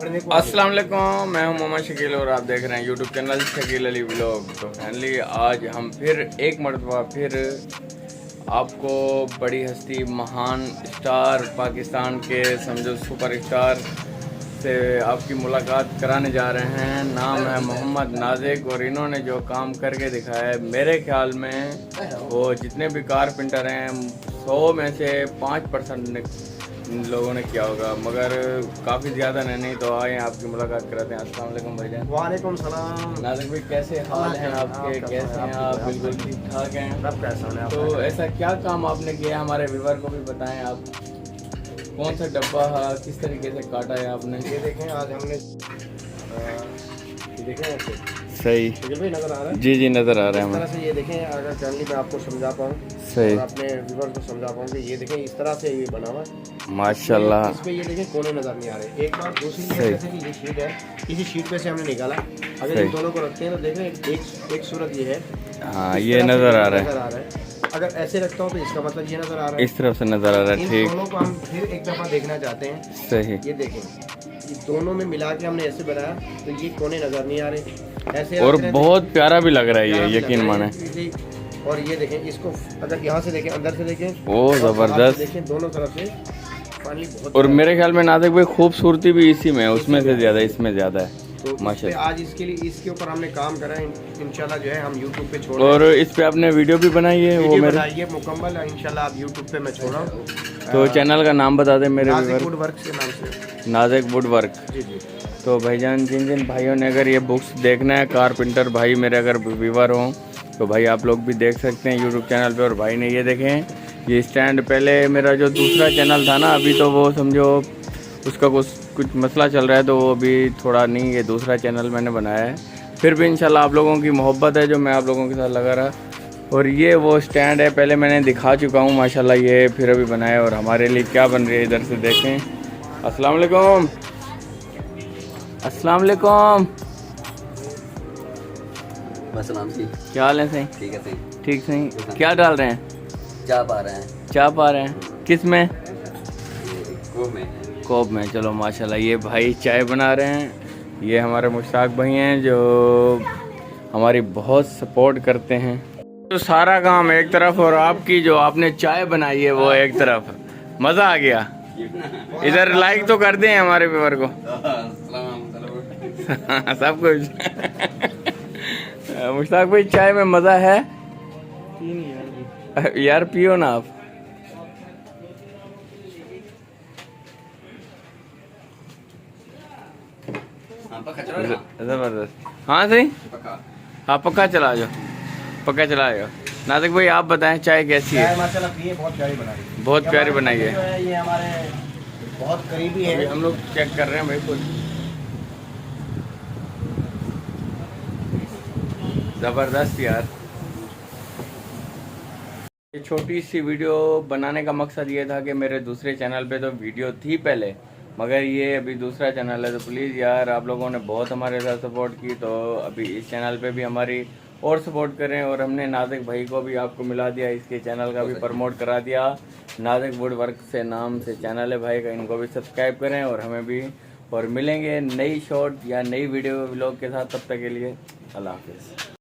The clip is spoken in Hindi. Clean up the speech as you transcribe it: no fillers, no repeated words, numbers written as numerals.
अस्सलाम वालेकुम, मैं हूं मोहम्मद शकील और आप देख रहे हैं YouTube channel Shakeel Ali vlog. तो फाइनली आज हम फिर एक मरतबा फिर आपको बड़ी हस्ती महान स्टार पाकिस्तान के समझो सुपर स्टार से आपकी मुलाकात कराने जा रहे हैं। नाम है मोहम्मद नाज़िक और इन्होंने जो काम करके दिखाया है मेरे ख्याल में वो जितने भी कारपेंटर हैं 100 में से 5% इन लोगों ने किया होगा, मगर काफ़ी ज़्यादा नहीं तो आए आपकी मुलाकात कराते हैं। अस्सलाम वालेकुम भाईजान। वालेकुम सलाम। नाज़िक भाई कैसे हाल हैं आपके, कैसे हैं आप? बिल्कुल ठीक ठाक हैं। सब कैसा है? तो ऐसा क्या काम आपने किया हमारे व्यूवर को भी बताएं आप। कौन सा डब्बा किस तरीके से काटा है आपने? ये देखें आज हमने ये देखें ऐसे सही भाई नजर आ रहा है? जी जी नज़र आ रहा है इस तरह हमें। से ये देखें, अगर जनरली मैं आपको समझा पाऊँ सही और अपने व्यूवर को समझा पाऊँ कि ये देखें इस तरह से ये बना हुआ है माशाल्लाह। इस पे ये देखें कोने नजर नहीं आ रहे। एक बार दूसरी ये जैसे कि ये शीट है, इसी शीट पे से हमने निकाला। अगर इन दोनों को रखते हैं तो देखें एक सूरत ये है, हाँ ये नज़र आ रहा है। है। अगर ऐसे रखता हूँ तो इसका मतलब ये नजर आ रहा है। इस तरफ से नज़र आ रहा है। इन ठीक दोनों को हम फिर एक दफा देखना चाहते हैं। सही। ये देखें, ये दोनों में मिला के हमने ऐसे बनाया तो ये कोने नजर नहीं आ रहे ऐसे और रख रहे बहुत प्यारा भी लग रहा है प्यारा ये, भी यकीन लग रहा माने। है। और ये देखें, इसको अगर यहाँ से देखें, अंदर से देखें, ओ और ज़बरदस्त। बाहर से देखें, दोनों तरफ से पानी बहुत और मेरे ख्याल में नाज़िक भाई खूबसूरती भी इसी में है, उसमें से ज़्यादा इसमें ज़्यादा है तो इस पे माशाल्लाह। आज इसके लिए इसके ऊपर हमने काम करा है। इंशाल्लाह जो है हम यूट्यूब पे छोड़ और इस पे आपने वीडियो भी बनाई है वो वीडियो मेरे, बनाइए मुकम्मल है। इंशाल्लाह आप यूट्यूब पे मैं छोड़ रहा हूँ। तो चैनल का नाम बता दें मेरे नाज़िक व्यूअर। वुड वर्क के नाम से। नाज़िक वुड वर्क। जी जी। तो भाईजान जिन भाइयों ने अगर ये बुक्स देखना है, कारपेंटर भाई मेरे अगर व्यूअर हों तो भाई आप लोग भी देख सकते हैं यूट्यूब चैनल पे। और भाई ने ये देखें ये स्टैंड, पहले मेरा जो दूसरा चैनल था ना, अभी तो वो समझो उसका कुछ मसला चल रहा है तो वो अभी थोड़ा नहीं, ये दूसरा चैनल मैंने बनाया है। फिर भी इंशाल्लाह आप लोगों की मोहब्बत है जो मैं आप लोगों के साथ लगा रहा। और ये वो स्टैंड है, पहले मैंने दिखा चुका हूँ माशाल्लाह, ये फिर अभी बनाया। और हमारे लिए क्या बन रही है इधर से देखें। अस्सलाम वालेकुम। अस्सलाम वालेकुम। सलाम जी। क्या हाल है? सही ठीक है सही। ठीक सही। क्या डाल रहे हैं? चाय पा रहे हैं। चाय पा रहे हैं? किस में? कोप में। कोप में। चलो माशाल्लाह। ये भाई चाय बना रहे हैं। ये हमारे मुश्ताक भाई हैं जो हमारी बहुत सपोर्ट करते हैं। तो सारा काम एक तरफ और आपकी जो आपने चाय बनाई है वो एक तरफ। मज़ा आ गया। इधर लाइक तो कर दें हमारे व्यूअर को। सब कुछ। मुश्ताक भाई चाय में मज़ा है यार, पियो ना आप। जबरदस्त। हाँ सही। हाँ पक्का चला जाओ, पक्का चला जाओ। नाज़िक भाई आप बताएं चाय कैसी है? माशाल्लाह पिए, बहुत प्यारी बनाई। बहुत प्यारी बनाई है। ये हमारे बहुत करीबी अभी है। हम लोग चेक कर रहे हैं भाई खुद। ज़बरदस्त यार। ये छोटी सी वीडियो बनाने का मकसद ये था कि मेरे दूसरे चैनल पे तो वीडियो थी पहले, मगर ये अभी दूसरा चैनल है तो प्लीज़ यार आप लोगों ने बहुत हमारे साथ सपोर्ट की, तो अभी इस चैनल पे भी हमारी और सपोर्ट करें। और हमने नाज़िक भाई को भी आपको मिला दिया, इसके चैनल का भी प्रमोट करा दिया। नाज़िक वुड वर्क से नाम से चैनल है भाई का, इनको भी सब्सक्राइब करें और हमें भी। और मिलेंगे नई शॉर्ट या नई वीडियो व्लॉग के साथ, तब तक के लिए अल्लाह हाफिज़।